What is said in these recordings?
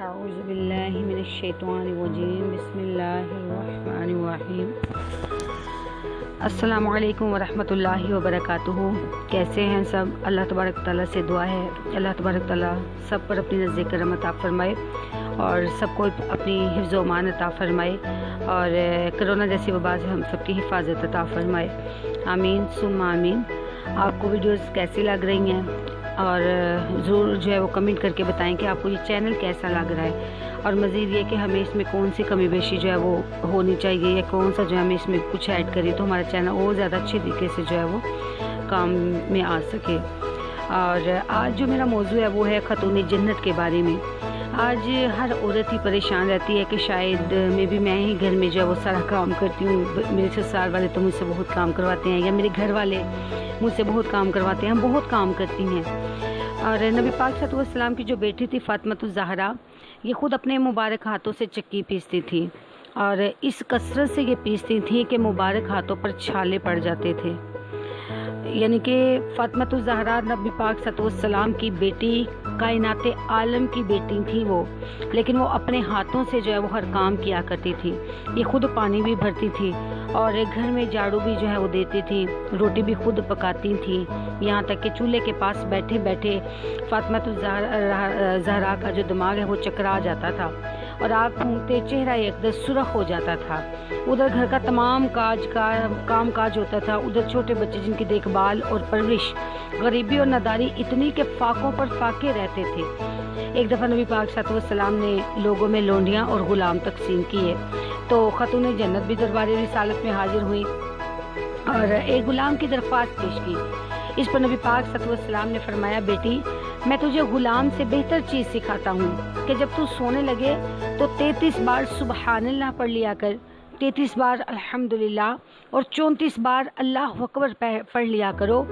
اعوذ باللہ من الشیطان الرجیم بسم اللہ الرحمن الرحیم۔ السلام علیکم ورحمۃ اللہ وبرکاتہ۔ کیسے ہیں سب؟ اللہ تبارک تعالیٰ سے دعا ہے اللہ تبارک تعالیٰ سب پر اپنی نزد کرم عطا فرمائے اور سب کو اپنی حفظ و امان عطا فرمائے اور کرونا جیسی وبا سے ہم سب کی حفاظت عطا فرمائے، آمین ثم آمین۔ آپ کو ویڈیوز کیسی لگ رہی ہیں اور ضرور جو ہے وہ کمنٹ کر کے بتائیں کہ آپ کو یہ چینل کیسا لگ رہا ہے، اور مزید یہ کہ ہمیں اس میں کون سی کمی بیشی جو ہے وہ ہونی چاہیے یا کون سا جو ہے ہمیں اس میں کچھ ایڈ کریں تو ہمارا چینل اور زیادہ اچھے طریقے سے جو ہے وہ کام میں آ سکے۔ اور آج جو میرا موضوع ہے وہ ہے خاتون جنت کے بارے میں۔ آج ہر عورت ہی پریشان رہتی ہے کہ شاید میں ہی گھر میں جو ہے وہ سارا کام کرتی ہوں، میرے سسرال والے تو مجھ سے بہت کام کرواتے ہیں یا میرے گھر والے مجھ سے بہت کام کرواتے ہیں، ہم بہت کام کرتی ہیں۔ اور نبی پاک صلی اللہ علیہ وسلم کی جو بیٹی تھی فاطمہ الزہرا، یہ خود اپنے مبارک ہاتھوں سے چکی پیستی تھی اور اس کثرت سے یہ پیستی تھی کہ مبارک ہاتھوں پر چھالے پڑ جاتے تھے۔ یعنی کہ فاطمہ الزہرا نبی پاک صلی اللہ علیہ وسلم کی بیٹی، کائنات عالم کی بیٹی تھی وہ، لیکن وہ اپنے ہاتھوں سے جو ہے وہ ہر کام کیا کرتی تھی۔ یہ خود پانی بھی بھرتی تھی اور گھر میں جھاڑو بھی جو ہے وہ دیتی تھی، روٹی بھی خود پکاتی تھی، یہاں تک کہ چولہے کے پاس بیٹھے بیٹھے فاطمہ الزہرا کا جو دماغ ہے وہ چکرا جاتا تھا اور آنکھ پھونکتے چہرہ ایک دم سرخ ہو جاتا تھا۔ ادھر گھر کا تمام کام کاج ہوتا تھا، ادھر چھوٹے بچے جن کی دیکھ بھال اور پرورش، غریبی اور ناداری اتنی کہ فاقوں پر فاقے رہتے تھے۔ ایک دفعہ نبی پاک صلی اللہ علیہ وسلم نے لوگوں میں لونڈیاں اور غلام تقسیم کیے تو خاتون جنت بھی دربار رسالت میں حاضر ہوئی اور ایک غلام کی درخواست پیش کی۔ اس پر نبی پاک صلی اللہ علیہ وسلم نے فرمایا، بیٹی میں تجھے غلام سے بہتر چیز سکھاتا ہوں کہ جب تو سونے لگے تو 33 بار سبحان اللہ پڑھ لیا کر، 33 بار الحمدللہ اور 34 بار اللہ اکبر پڑھ لیا کرو۔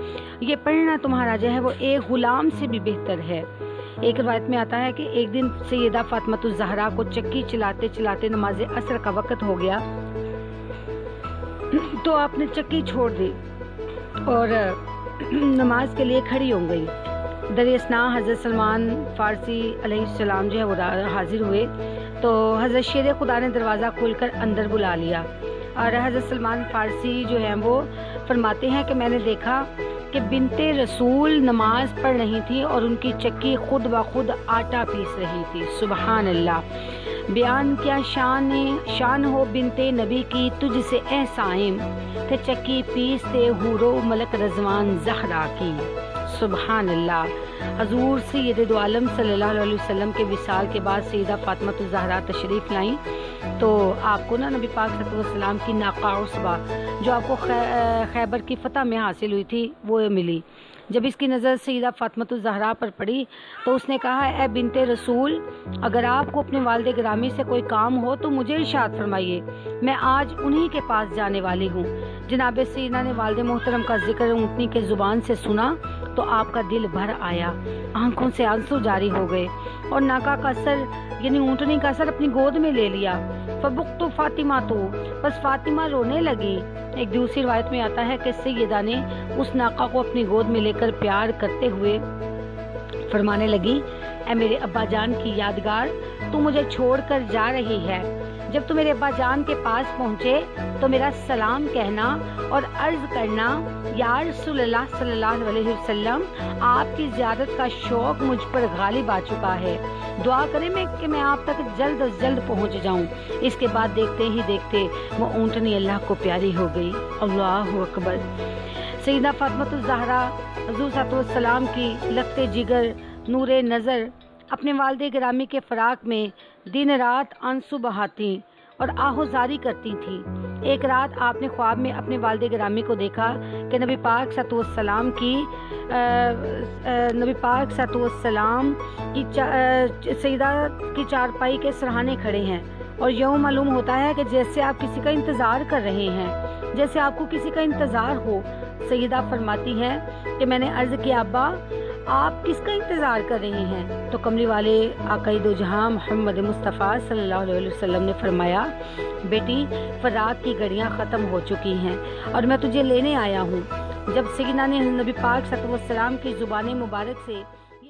یہ پڑھنا تمہارا جو ہے وہ ایک غلام سے بھی بہتر ہے۔ ایک روایت میں آتا ہے کہ ایک دن سیدہ فاطمہ الزہرا کو چکی چلاتے چلاتے نماز عصر کا وقت ہو گیا تو آپ نے چکی چھوڑ دی اور نماز کے لیے کھڑی ہو گئی۔ در اثنا حضرت سلمان فارسی علیہ السلام جو ہے وہ حاضر ہوئے تو حضرت شیر خدا نے دروازہ کھول کر اندر بلا لیا اور حضرت سلمان فارسی جو ہیں وہ فرماتے ہیں کہ میں نے دیکھا کہ بنت رسول نماز پڑھ رہی تھی اور ان کی چکی خود بخود آٹا پیس رہی تھی۔ سبحان اللہ، بیان کیا شان ہو بنت نبی کی تجھ سے اے صائم، کہ چکی پیستے حورو ملک رضوان زہرا کی۔ سبحان اللہ۔ حضور سید دو عالم صلی اللہ علیہ وسلم کے وصال کے بعد سیدہ فاطمہ الزہرا تشریف لائیں تو آپ کو نبی پاک صلی اللہ علیہ وسلم کی ناقہ عصبہ جو آپ کو خیبر کی فتح میں حاصل ہوئی تھی وہ ملی۔ جب اس کی نظر سیدہ فاطمہ الزہرا پر پڑی تو اس نے کہا، اے بنت رسول، اگر آپ کو اپنے والد گرامی سے کوئی کام ہو تو مجھے ارشاد فرمائیے، میں آج انہی کے پاس جانے والی ہوں۔ جناب سیدہ نے والد محترم کا ذکر اونٹنی کے زبان سے سنا تو آپ کا دل بھر آیا، آنکھوں سے آنسو جاری ہو گئے اور ناکا کا سر یعنی اونٹنی کا سر اپنی گود میں لے لیا۔ فبقت فاطمہ تو بس فاطمہ رونے لگی۔ ایک دوسری روایت میں آتا ہے کہ سیدہ نے اس ناقہ کو اپنی گود میں لے کر پیار کرتے ہوئے فرمانے لگی، اے میرے ابا جان کی یادگار، تو مجھے چھوڑ کر جا رہی ہے، جب تو میرے ابا جان کے پاس پہنچے تو میرا سلام کہنا اور عرض کرنا، یا رسول اللہ صلی اللہ علیہ وسلم، آپ کی زیارت کا شوق مجھ پر غالب آ چکا ہے، دعا کریں کہ میں آپ تک جلد از جلد پہنچ جاؤں۔ اس کے بعد دیکھتے ہی دیکھتے وہ اونٹنی اللہ کو پیاری ہو گئی۔ اللہ اکبر۔ سیدہ فاطمہ الزہرا حضور صلی اللہ علیہ وسلم کی لگتے جگر نور نظر اپنے والد گرامی کے فراق میں دن رات آنسو بہاتی اور آہوزاری کرتی تھی۔ ایک رات آپ نے خواب میں اپنے والد گرامی کو دیکھا کہ نبی پاک صلی اللہ علیہ وسلم کی سیدہ کی چارپائی کے سرہانے کھڑے ہیں اور یوں معلوم ہوتا ہے کہ جیسے آپ کسی کا انتظار کر رہے ہیں، جیسے آپ کو کسی کا انتظار ہو۔ سیدہ فرماتی ہے کہ میں نے عرض کیا، ابا آپ کس کا انتظار کر رہے ہیں؟ تو کملی والے آقا دو جہاں محمد مصطفیٰ صلی اللہ علیہ وسلم نے فرمایا، بیٹی فراق کی گھڑیاں ختم ہو چکی ہیں اور میں تجھے لینے آیا ہوں۔ جب سیدہ نے نبی پاک صلی اللہ علیہ وسلم کی زبان مبارک سے